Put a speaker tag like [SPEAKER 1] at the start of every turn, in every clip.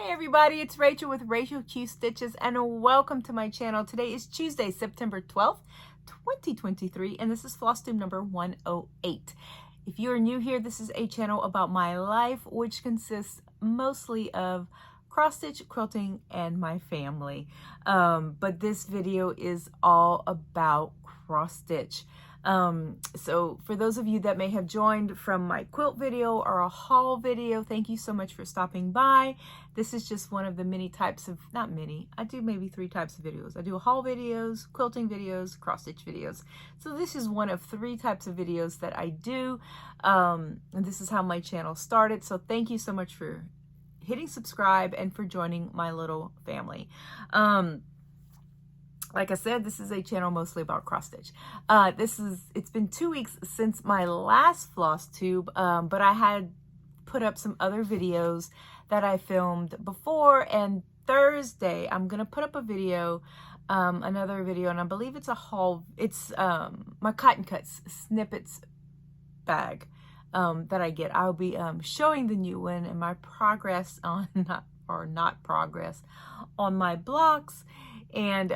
[SPEAKER 1] everybody, it's Rachel with Rachel Q Stitches and welcome to my channel. Today is Tuesday, September 12th, 2023, and this is FlossTube number 108. If you are new here, this is a channel about my life, which consists mostly of cross-stitch, quilting, and my family. But this video is all about cross-stitch. So for those of you that may have joined from my quilt video or a haul video, thank you so much for stopping by. This is just one of the many types of, not many, I do maybe 3 types of videos. I do haul videos, quilting videos, cross-stitch videos. So this is one of 3 types of videos that I do. And this is how my channel started. So thank you so much for hitting subscribe and for joining my little family. Like I said, this is a channel mostly about cross-stitch. It's been 2 weeks since my last FlossTube, but I had put up some other videos that I filmed before, and Thursday I'm gonna put up a video, another video, and I believe it's a haul. It's my Cotton Cuts snippets bag that I get. I'll be showing the new one and my progress on, not progress, on my blocks. And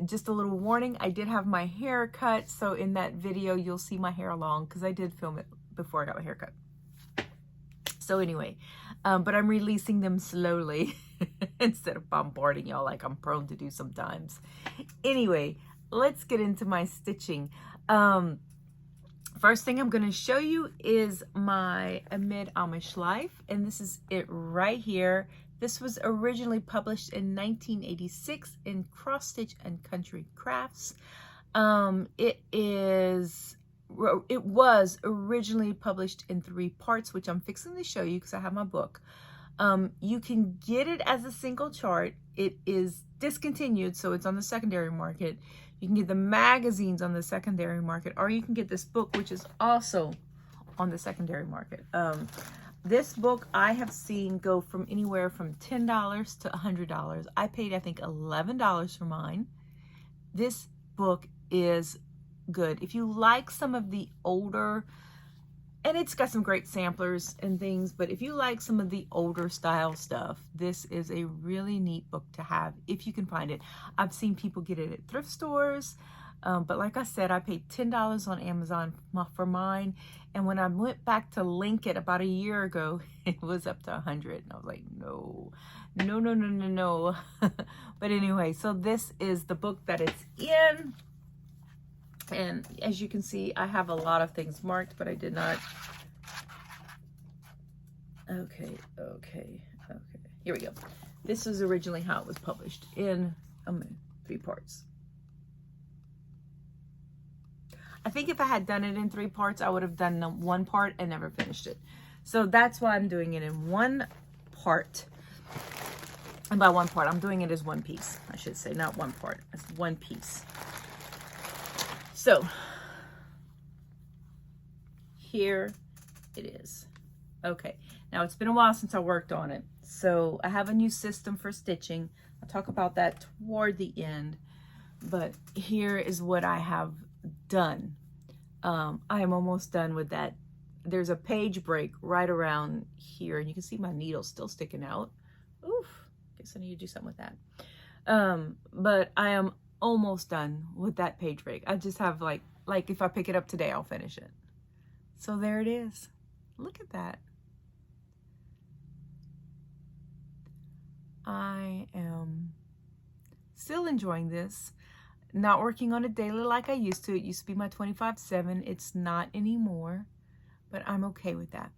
[SPEAKER 1] just a little warning, I did have my hair cut, so in that video you'll see my hair long because I did film it before I got my hair cut. So anyway, but I'm releasing them slowly instead of bombarding y'all like I'm prone to do sometimes. Anyway, let's get into my stitching. First thing I'm going to show you is my Amid Amish Life, and this is it right here. This was originally published in 1986 in Cross Stitch and Country Crafts. It was originally published in 3 parts, which I'm fixing to show you because I have my book. You can get it as a single chart. It is discontinued, so it's on the secondary market. You can get the magazines on the secondary market, or you can get this book, which is also on the secondary market. This book I have seen go from anywhere from $10 to $100. I paid, I think, $11 for mine. This book is good. If you like some of the older, and it's got some great samplers and things, but if you like some of the older style stuff, this is a really neat book to have if you can find it. I've seen people get it at thrift stores, but like I said, I paid $10 on Amazon for mine, and when I went back to link it about a year ago, it was up to 100, and I was like, no. But anyway, so this is the book that it's in. And as you can see, I have a lot of things marked, but I did not. Okay. Here we go. This is originally how it was published in 3 parts. I think if I had done it in 3 parts, I would have done 1 part and never finished it. So that's why I'm doing it in 1 part. And by 1 part, I'm doing it as 1 piece. I should say, not 1 part. It's 1 piece. So, here it is. Okay, now it's been a while since I worked on it. So, I have a new system for stitching. I'll talk about that toward the end. But here is what I have done. I am almost done with that. There's a page break right around here. And you can see my needle still sticking out. Oof, guess I need to do something with that. But I am almost done with that page break. I just have like if I pick it up today, I'll finish it. So there it is. Look at that. I am still enjoying this. Not working on it daily like I used to. It used to be my 25/7. It's not anymore, but I'm okay with that.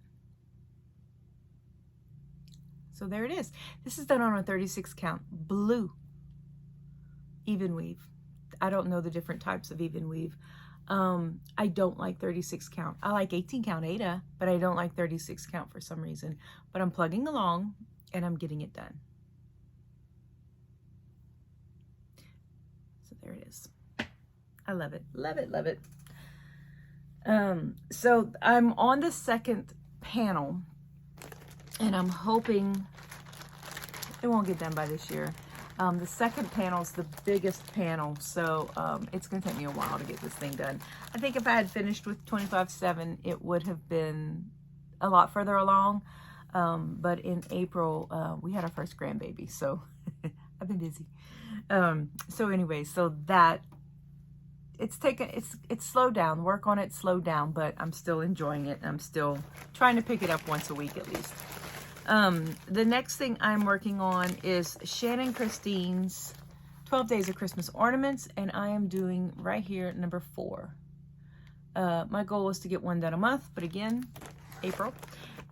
[SPEAKER 1] So there it is. This is done on a 36 count blue even weave. I don't know the different types of even weave. I don't like 36 count. I like 18 count Ada, but I don't like 36 count for some reason. But I'm plugging along and I'm getting it done. So there it is. I love it. Love it. Love it. So I'm on the 2nd panel and I'm hoping it won't get done by this year. The 2nd panel is the biggest panel, so it's going to take me a while to get this thing done. I think if I had finished with 25/7, it would have been a lot further along. But in April, we had our first grandbaby, so I've been busy. So anyway, so that it's slowed down. Work on it slowed down, but I'm still enjoying it. I'm still trying to pick it up once a week at least. The next thing I'm working on is Shannon Christine's 12 Days of Christmas Ornaments, and I am doing right here number 4. My goal was to get one done a month, but again, April,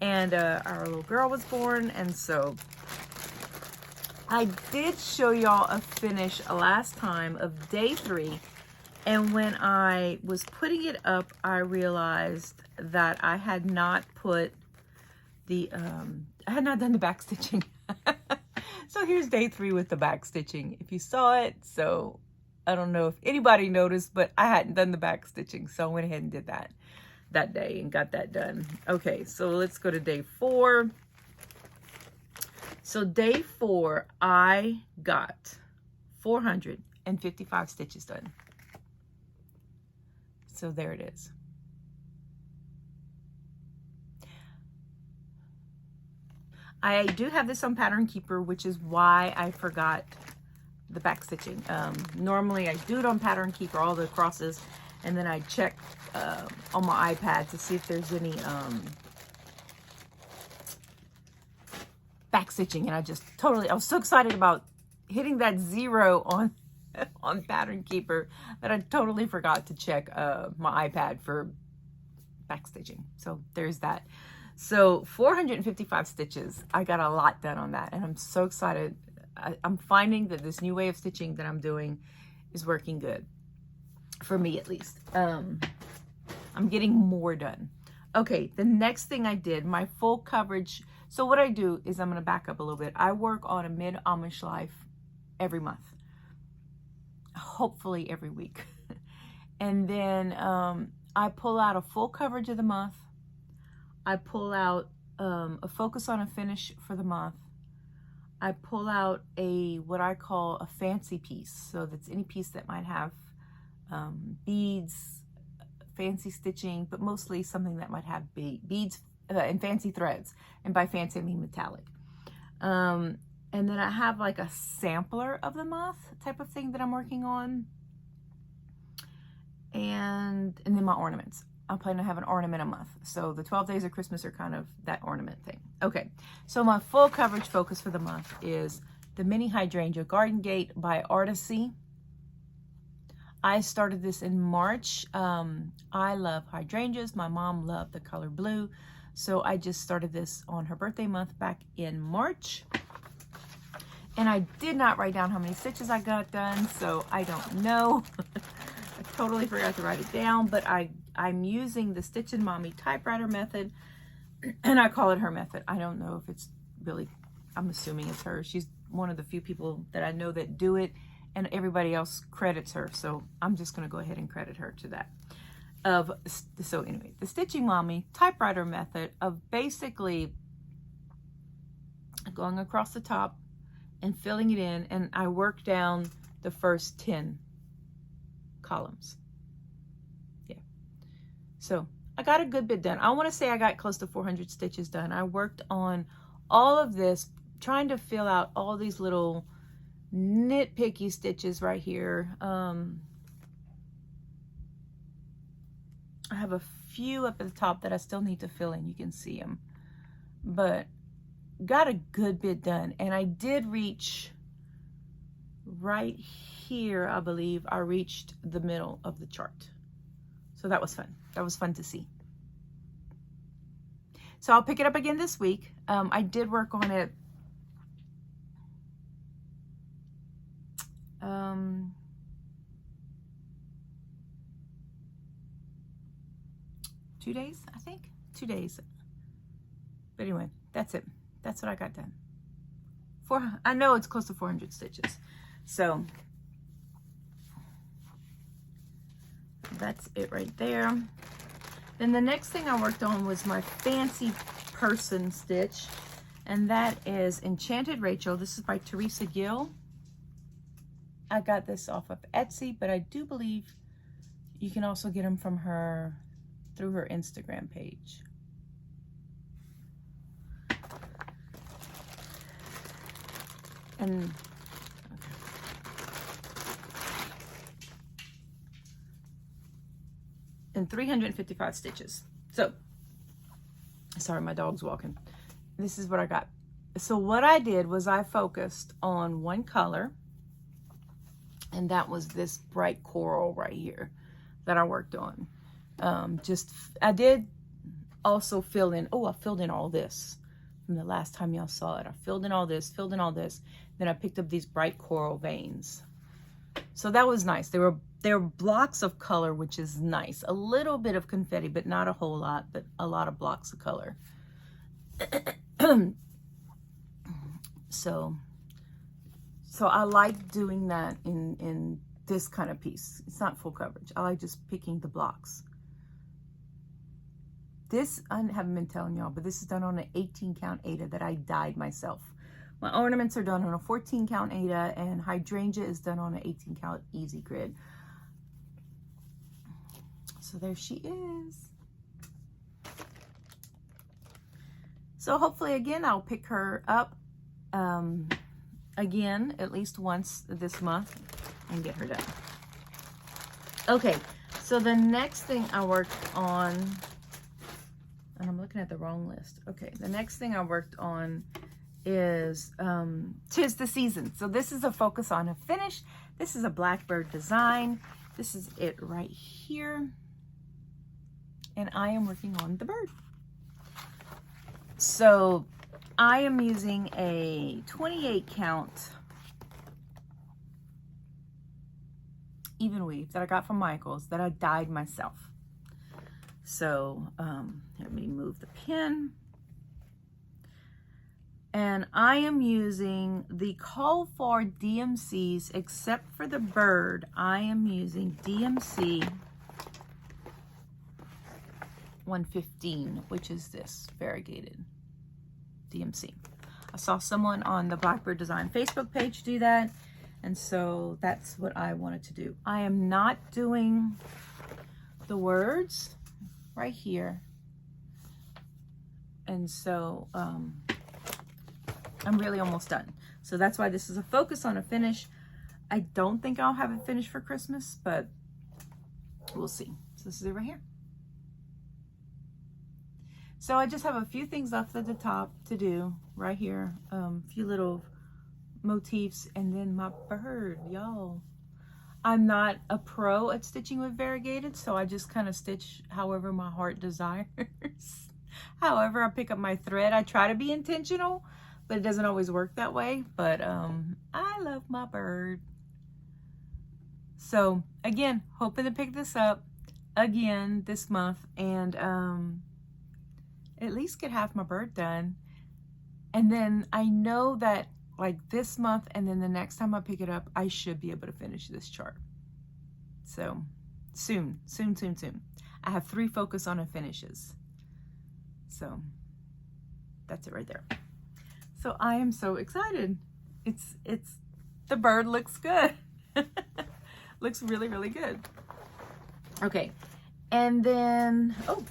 [SPEAKER 1] and our little girl was born, and so I did show y'all a finish last time of day 3, and when I was putting it up, I realized that I had not put the I had not done the back stitching. So here's day 3 with the back stitching, if you saw it. So I don't know if anybody noticed, but I hadn't done the back stitching, so I went ahead and did that day and got that done. Okay, so let's go to day 4. So day 4, I got 455 stitches done. So there it is. I do have this on Pattern Keeper, which is why I forgot the back stitching. Normally I do it on Pattern Keeper, all the crosses, and then I check on my iPad to see if there's any back stitching, and I was so excited about hitting that 0 on Pattern Keeper that I totally forgot to check my iPad for back stitching. So there's that. So 455 stitches. I got a lot done on that, and I'm so excited. I'm finding that this new way of stitching that I'm doing is working good, for me at least. I'm getting more done. Okay, the next thing I did, my full coverage. So what I do is, I'm going to back up a little bit. I work on a mid-Amish life every month, hopefully every week. And then I pull out a full coverage of the month. I pull out a focus on a finish for the month. I pull out what I call a fancy piece. So that's any piece that might have beads, fancy stitching, but mostly something that might have beads and fancy threads. And by fancy, I mean metallic. And then I have like a sampler of the month type of thing that I'm working on. And then my ornaments. I'm planning to have an ornament a month. So the 12 Days of Christmas are kind of that ornament thing. Okay, so my full coverage focus for the month is the Mini Hydrangea Garden Gate by Artisy. I started this in March. I love hydrangeas. My mom loved the color blue. So I just started this on her birthday month back in March. And I did not write down how many stitches I got done, so I don't know. I totally forgot to write it down, but I'm using the Stitchin' Mommy typewriter method, and I call it her method. I don't know if it's really, I'm assuming it's her. She's one of the few people that I know that do it, and everybody else credits her, so I'm just going to go ahead and credit her to that. So anyway, the Stitching Mommy typewriter method of basically going across the top and filling it in, and I work down the first 10 columns. Yeah, so I got a good bit done. I want to say I got close to 400 stitches done. I worked on all of this, trying to fill out all these little nitpicky stitches right here. I have a few up at the top that I still need to fill in. You can see them, but got a good bit done. And I did reach right here, I believe I reached the middle of the chart. So that was fun. That was fun to see. So I'll pick it up again this week. I did work on it two days, I think. 2 days. But anyway, that's it. That's what I got done. I know it's close to 400 stitches. So that's it right there. Then the next thing I worked on was my fancy person stitch, and that is Enchanted Rachel. This is by Teresa Gil. I got this off of Etsy, but I do believe you can also get them from her through her Instagram page. And and 355 stitches. So, sorry, my dog's walking. This is what I got. So what I did was I focused on one color, and that was this bright coral right here that I worked on. I did also fill in, I filled in all this from the last time y'all saw it. I filled in all this, then I picked up these bright coral veins. So that was nice. They were blocks of color, which is nice. A little bit of confetti, but not a whole lot, but a lot of blocks of color. So I like doing that in this kind of piece. It's not full coverage. I like just picking the blocks. This, I haven't been telling y'all, but this is done on an 18 count Aida that I dyed myself. My ornaments are done on a 14 count Aida, and hydrangea is done on an 18 count easy grid. So there she is. So hopefully again, I'll pick her up again at least once this month and get her done. Okay, so the next thing I worked on, and I'm looking at the wrong list. Okay, the next thing I worked on is 'Tis the Season. So this is a focus on a finish. This is a blackbird design. This is it right here. And I am working on the bird. So I am using a 28 count even weave that I got from Michael's that I dyed myself. So let me move the pin. And I am using the Call for DMCs, except for the bird. I am using DMC 115, which is this variegated DMC. I saw someone on the Blackbird Design Facebook page do that, and so that's what I wanted to do. I am not doing the words right here, and so I'm really almost done. So that's why this is a focus on a finish. I don't think I'll have it finished for Christmas, but we'll see. So this is it right here. So I just have a few things left at the top to do right here. A few little motifs, and then my bird, y'all. I'm not a pro at stitching with variegated, so I just kind of stitch however my heart desires. However I pick up my thread. I try to be intentional, but it doesn't always work that way. But I love my bird. So again, hoping to pick this up again this month, and at least get half my bird done. And then I know that like this month and then the next time I pick it up, I should be able to finish this chart. So soon. I have 3 focus on and finishes. So that's it right there. So I am so excited. It's the bird looks good. Looks really, really good. Okay. And then, oh,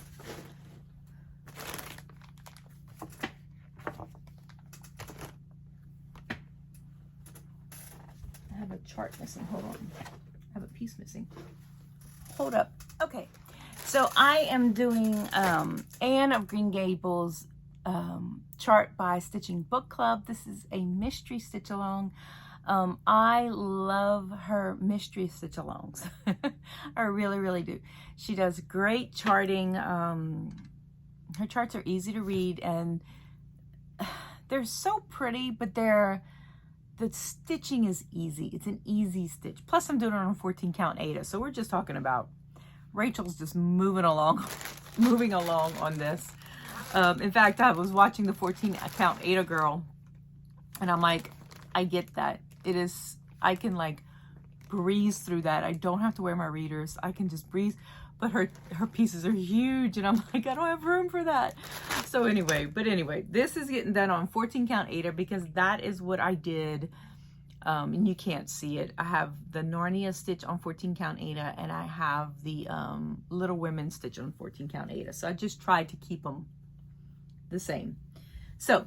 [SPEAKER 1] I have a chart missing. Hold on. I have a piece missing. Hold up. Okay. So I am doing Anne of Green Gables chart by Stitching Book Club. This is a mystery stitch along. I love her mystery stitch alongs. I really, really do. She does great charting. Her charts are easy to read, and they're so pretty, but the stitching is easy. It's an easy stitch. Plus I'm doing it on a 14 count Aida. So we're just talking about Rachel's just moving along on this. In fact, I was watching the 14 count Aida girl, and I'm like, I get that. I can like breeze through that. I don't have to wear my readers. I can just breeze, but her pieces are huge, and I'm like, I don't have room for that. So anyway, this is getting done on 14 count Aida because that is what I did. And you can't see it. I have the Narnia stitch on 14 count Aida, and I have the Little Women stitch on 14 count Aida. So I just tried to keep them the same. So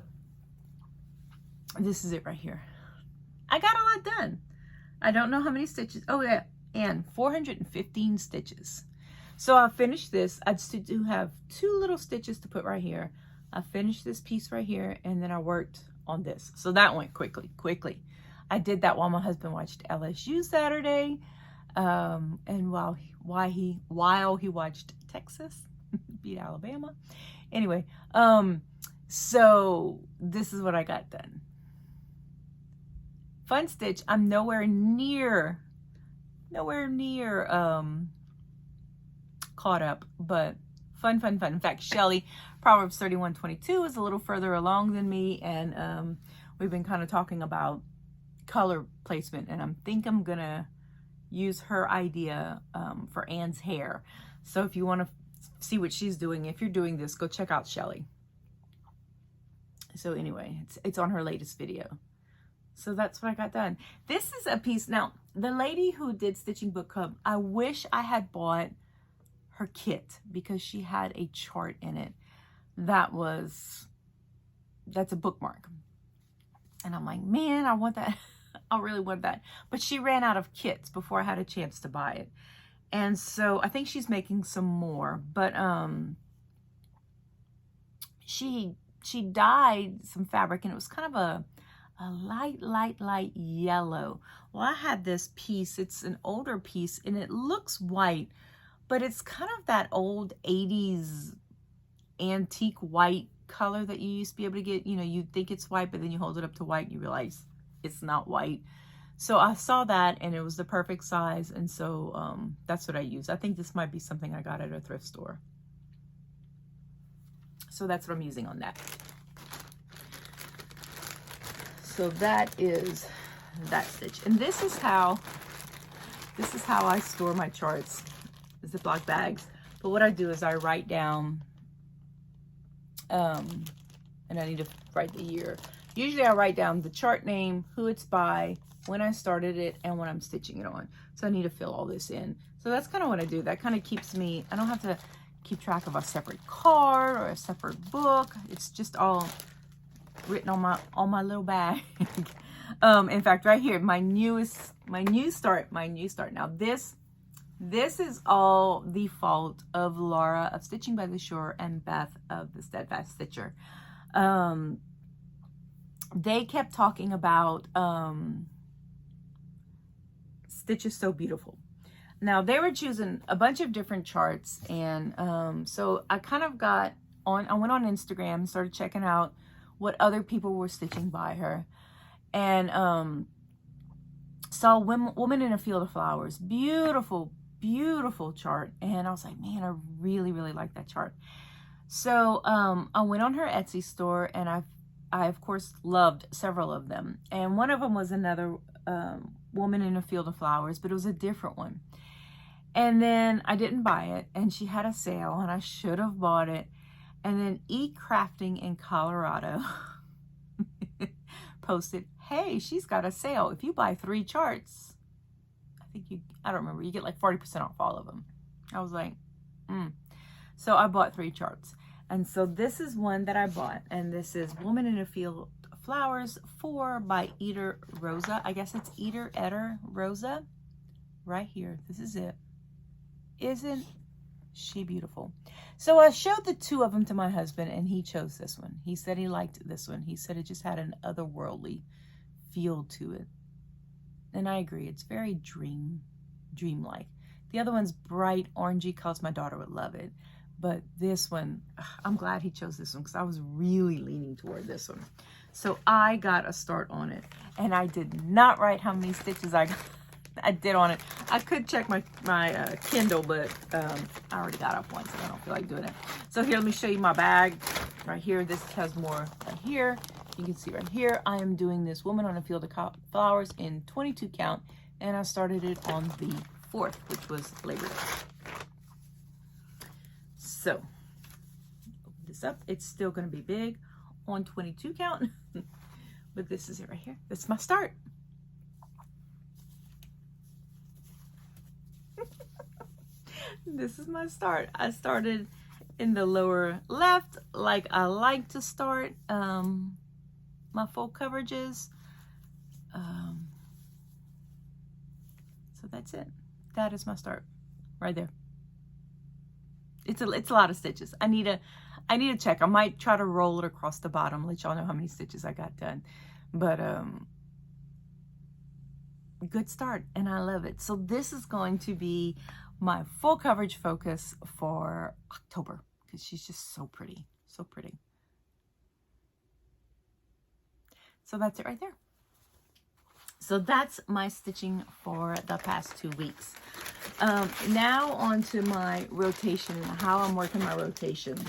[SPEAKER 1] this is it right here. I got a lot done. I don't know how many stitches. Oh yeah, and 415 stitches. So I finished this. I still do have 2 little stitches to put right here. I finished this piece right here, and then I worked on this. So that went quickly. I did that while my husband watched LSU Saturday, and while he watched Texas beat Alabama. Anyway, so this is what I got done. Fun stitch. I'm nowhere near caught up, but fun. In fact, Shelly, Proverbs 31:22 is a little further along than me, and we've been kind of talking about color placement, and I think I'm gonna use her idea for Anne's hair. So if you want to see what she's doing, if you're doing this, go check out Shelly. So anyway, it's on her latest video. So that's what I got done. This is a piece. Now, the lady who did Stitching Book Club, I wish I had bought her kit because she had a chart in it. That's a bookmark. And I'm like, man, I want that. I really want that. But she ran out of kits before I had a chance to buy it. And so I think she's making some more. But she dyed some fabric, and it was kind of a light yellow. Well, I had this piece. It's an older piece, and it looks white, but it's kind of that old 80s antique white color that you used to be able to get. You know, you think it's white, but then you hold it up to white and you realize it's not white. So I saw that, and it was the perfect size, and so that's what I use. I think this might be something I got at a thrift store. So that's what I'm using on that. So that is that stitch. And this is how I store my charts, Ziploc bags. But what I do is I write down, and I need to write the year. Usually I write down the chart name, who it's by, when I started it, and when I'm stitching it on. So I need to fill all this in. So that's kind of what I do. That kind of keeps me, I don't have to keep track of a separate card or a separate book. It's just all written on my little bag. In fact, right here, my new start. Now this is all the fault of Laura of Stitching by the Shore and Beth of the Steadfast Stitcher. They kept talking about Stitch is So Beautiful. Now they were choosing a bunch of different charts, and so I kind of got on, I went on Instagram, started checking out what other people were stitching by her, and saw Woman in a Field of Flowers. Beautiful chart. And I was like, man, I really like that chart. So I went on her Etsy store, and I of course loved several of them, and one of them was another Woman in a Field of Flowers, but it was a different one. And then I didn't buy it, and she had a sale, and I should have bought it. And then eCrafting in Colorado posted, hey, she's got a sale. If you buy 3 charts, I don't remember, you get like 40% off all of them. I was like, So I bought 3 charts. And so this is one that I bought, and this is Woman in a Field of Flowers 4 by Eder Rosa. I guess it's Eder Rosa. Right here, this is it. Isn't she beautiful? So I showed the 2 of them to my husband, and he chose this one. He said he liked this one. He said it just had an otherworldly feel to it. And I agree. It's very dreamlike. The other one's bright orangey colors. My daughter would love it. But this one, I'm glad he chose this one because I was really leaning toward this one. So I got a start on it. And I did not write how many stitches I did on it. I could check my Kindle, but I already got up once, and I don't feel like doing it. So here, let me show you my bag. Right here, this has more right here. You can see right here, I am doing this Woman on a Field of Flowers in 22 count, and I started it on the 4th, which was Labor Day. So, open this up. It's still going to be big on 22 count, but this is it right here. This is my start. This is my start. I started in the lower left, like I like to start my full coverages. So that's it. That is my start right there. It's a lot of stitches. I need to check. I might try to roll it across the bottom, let y'all know how many stitches I got done. But good start, and I love it. So this is going to be my full coverage focus for October, because she's just so pretty, so pretty. So that's it right there. So that's my stitching for the past 2 weeks. Now on to my rotation and how I'm working my rotation.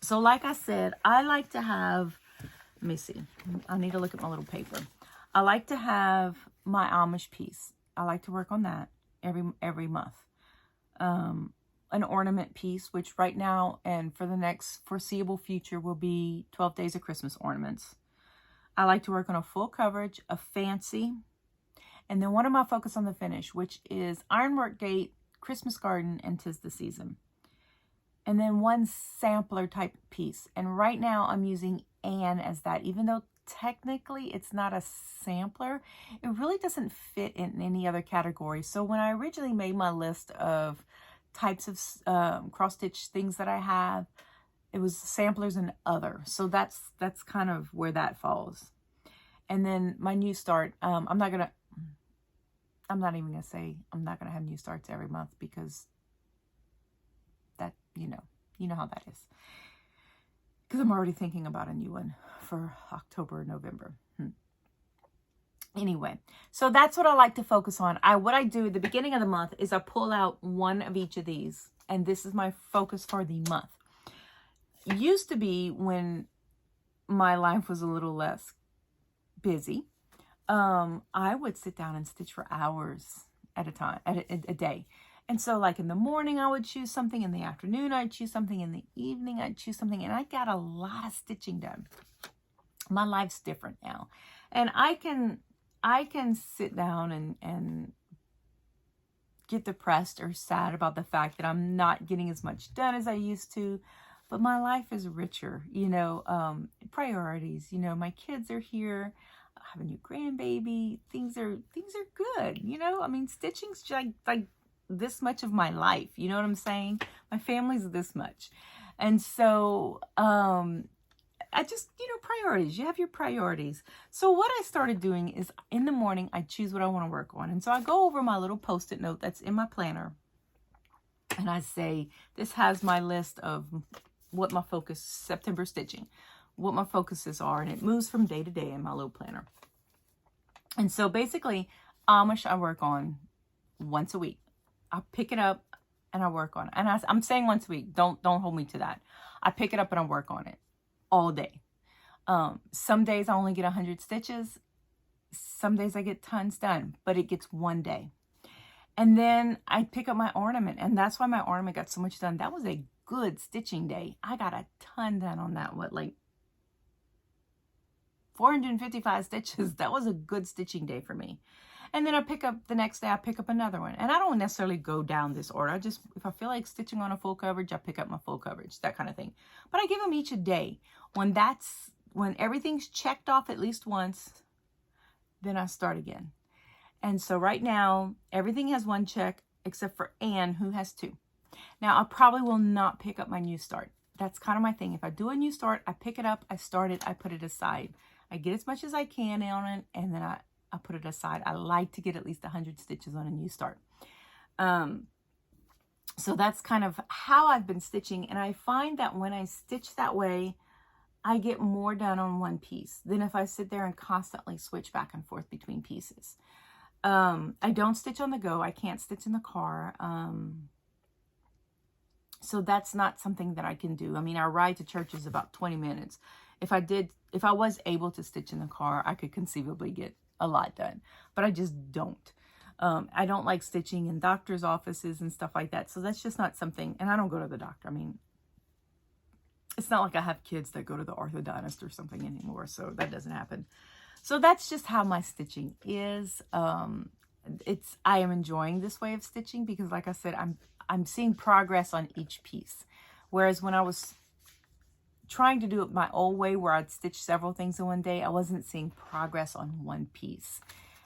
[SPEAKER 1] So like I said, I like to have, let me see, I need to look at my little paper. I like to have my Amish piece. I like to work on that every month. An ornament piece, which right now and for the next foreseeable future will be 12 Days of Christmas ornaments. I like to work on a full coverage, a fancy, and then one of my focus on the finish, which is Ironwork Date, Christmas Garden, and 'Tis the Season. And then one sampler type piece. And right now I'm using Anne as that, even though technically it's not a sampler, it really doesn't fit in any other category. So when I originally made my list of types of cross stitch things that I have, it was samplers and other. So that's kind of where that falls. And then my new start, I'm not even gonna say I'm not gonna have new starts every month, because that, you know how that is. Because I'm already thinking about a new one for October or November. Anyway, so that's what I like to focus on. What I do at the beginning of the month is I pull out one of each of these, and this is my focus for the month. It used to be, when my life was a little less busy, I would sit down and stitch for hours at a time, a day. And so like in the morning, I would choose something. In the afternoon, I'd choose something. In the evening, I'd choose something. And I got a lot of stitching done. My life's different now. And I can sit down and get depressed or sad about the fact that I'm not getting as much done as I used to. But my life is richer, priorities, my kids are here. I have a new grandbaby. Things are good, I mean, stitching's like this much of my life. You know what I'm saying? My family's this much. And so, I just, priorities. You have your priorities. So what I started doing is in the morning, I choose what I want to work on. And so I go over my little Post-it note that's in my planner. And I say, this has my list of what my focus, September stitching, what my focuses are. And it moves from day to day in my little planner. And so basically, Amish I work on once a week. I pick it up and I work on it. And I'm saying once a week. Don't hold me to that. I pick it up and I work on it all day. Some days I only get 100 stitches. Some days I get tons done, but it gets one day. And then I pick up my ornament, and that's why my ornament got so much done. That was a good stitching day. I got a ton done on that. Like 455 stitches. That was a good stitching day for me. And then I pick up the next day, I pick up another one. And I don't necessarily go down this order. I just, if I feel like stitching on a full coverage, I pick up my full coverage, that kind of thing. But I give them each a day. When everything's checked off at least once, then I start again. And so right now, everything has one check except for Anne, who has 2. Now, I probably will not pick up my new start. That's kind of my thing. If I do a new start, I pick it up, I start it, I put it aside. I get as much as I can on it, and then I put it aside. I like to get at least 100 stitches on a new start. So that's kind of how I've been stitching. And I find that when I stitch that way, I get more done on one piece than if I sit there and constantly switch back and forth between pieces. I don't stitch on the go. I can't stitch in the car. So that's not something that I can do. I mean, our ride to church is about 20 minutes. If I was able to stitch in the car, I could conceivably get a lot done, but I just don't. I don't like stitching in doctor's offices and stuff like that. So that's just not something, and I don't go to the doctor. I mean, it's not like I have kids that go to the orthodontist or something anymore. So that doesn't happen. So that's just how my stitching is. I am enjoying this way of stitching because, like I said, I'm seeing progress on each piece. Whereas when I was trying to do it my old way where I'd stitch several things in one day, I wasn't seeing progress on one piece.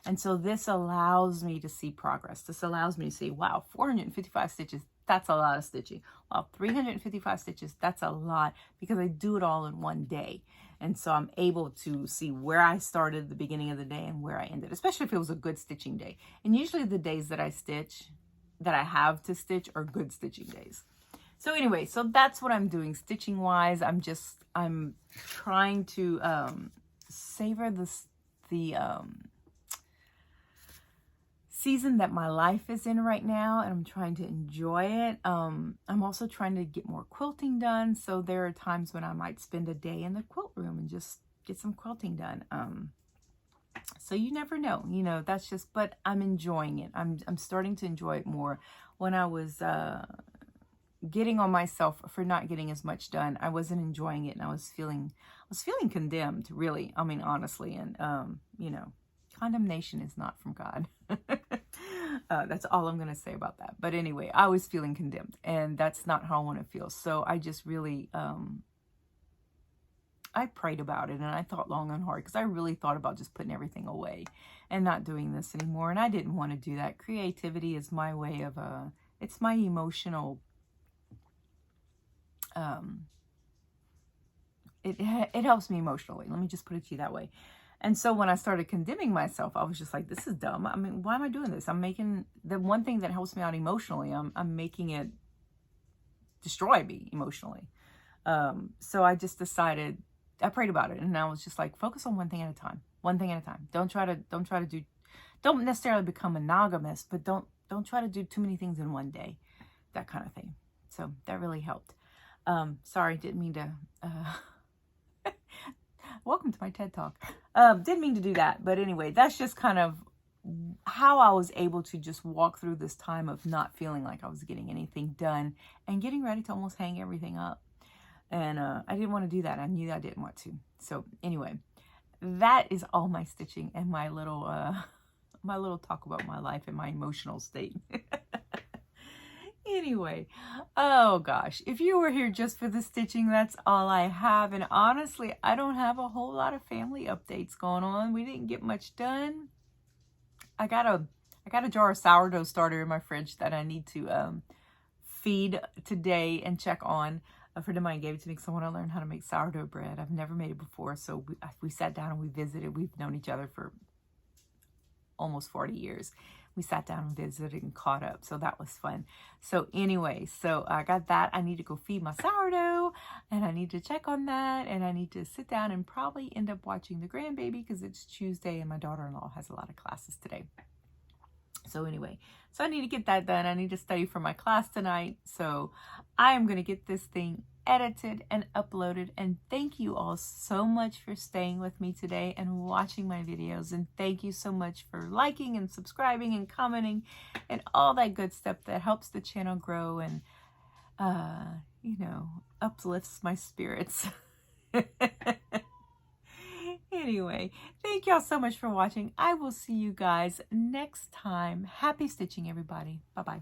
[SPEAKER 1] And so this allows me to see progress. This allows me to see, wow, 455 stitches, that's a lot of stitching. Wow, 355 stitches, that's a lot, because I do it all in one day. And so I'm able to see where I started at the beginning of the day and where I ended, especially if it was a good stitching day. And usually the days that I stitch, that I have to stitch, are good stitching days. So anyway, so that's what I'm doing stitching wise. I'm trying to savor the season that my life is in right now, and I'm trying to enjoy it. I'm also trying to get more quilting done. So there are times when I might spend a day in the quilt room and just get some quilting done. So you never know, you know, that's just, but I'm enjoying it. I'm starting to enjoy it more. When I was getting on myself for not getting as much done, I wasn't enjoying it, and I was feeling condemned, really. I mean, honestly, and you know, condemnation is not from God. That's all I'm going to say about that. But anyway, I was feeling condemned, and that's not how I want to feel. So I just really, I prayed about it, and I thought long and hard, because I really thought about just putting everything away and not doing this anymore. And I didn't want to do that. Creativity is my way of, it's my emotional, it helps me emotionally. Let me just put it to you that way. And so when I started condemning myself, I was just like, this is dumb. I mean, why am I doing this? I'm making the one thing that helps me out emotionally, I'm making it destroy me emotionally. So I just decided, I prayed about it, and I was just like, focus on one thing at a time. One thing at a time. Don't necessarily become monogamous, but don't try to do too many things in one day. That kind of thing. So that really helped. Sorry, didn't mean to welcome to my TED Talk. Didn't mean to do that, but anyway, that's just kind of how I was able to just walk through this time of not feeling like I was getting anything done and getting ready to almost hang everything up. And I didn't want to do that. I knew I didn't want to. So anyway, that is all my stitching and my little talk about my life and my emotional state. Anyway, oh gosh, if you were here just for the stitching, that's all I have. And honestly, I don't have a whole lot of family updates going on. We didn't get much done. I got a jar of sourdough starter in my fridge that I need to feed today and check on. A friend of mine gave it to me because I want to learn how to make sourdough bread. I've never made it before, so we sat down and we visited. We've known each other for almost 40 years. We sat down and visited and caught up, so that was fun. So anyway, so I got that. I need to go feed my sourdough, and I need to check on that, and I need to sit down and probably end up watching the grandbaby because it's Tuesday and my daughter-in-law has a lot of classes today. So anyway, so I need to get that done. I need to study for my class tonight. So I am going to get this thing edited and uploaded. And thank you all so much for staying with me today and watching my videos. And thank you so much for liking and subscribing and commenting and all that good stuff that helps the channel grow and, you know, uplifts my spirits. Anyway, thank y'all so much for watching. I will see you guys next time. Happy stitching, everybody. Bye-bye.